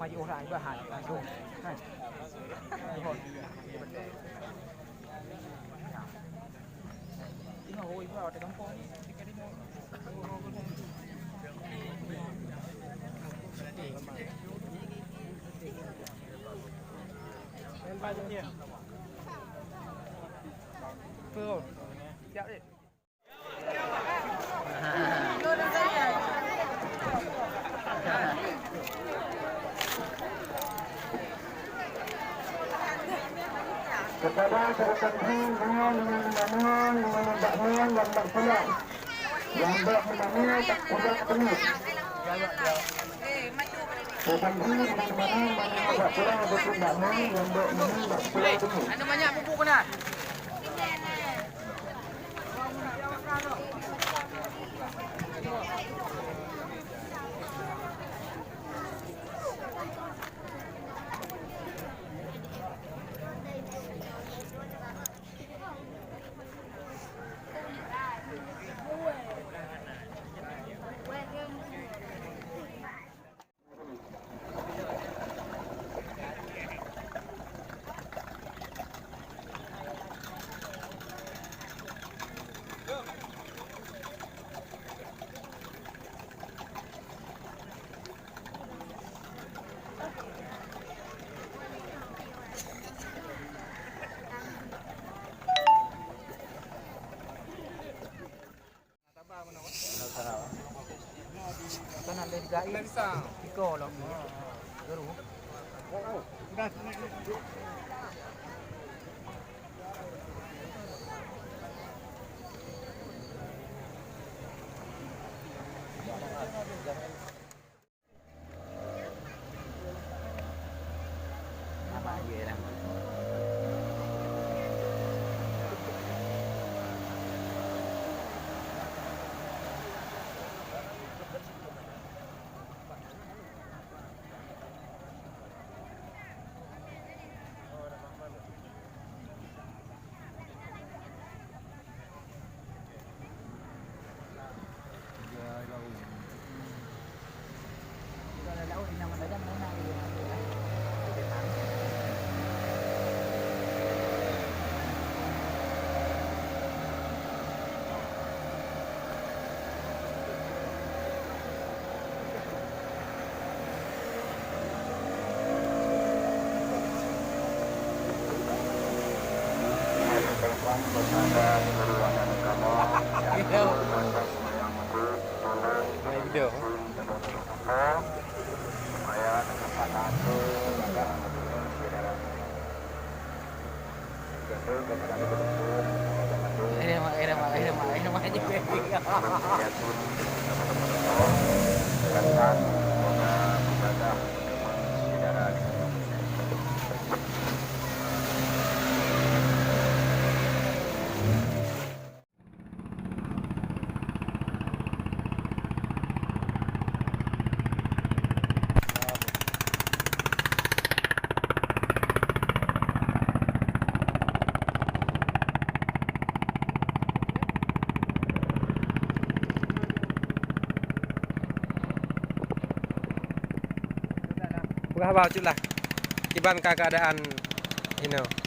maju orang juga hal tu kan tengok oi bro ada kampung ni dekat ni Betul. Siap ni. Kepada rekan-rekan dengan membangun, membangun dan berpulang. Yang membangun tak mudah ketemu. Rekan-rekan dengan berpulang berpulang yang berpulang ketemu. Ada banyak pupuk kena. Kan ada gai. Iko lah. Baru. Apa je lah. Video. Berapa chút lah, kiban keadaan, you know.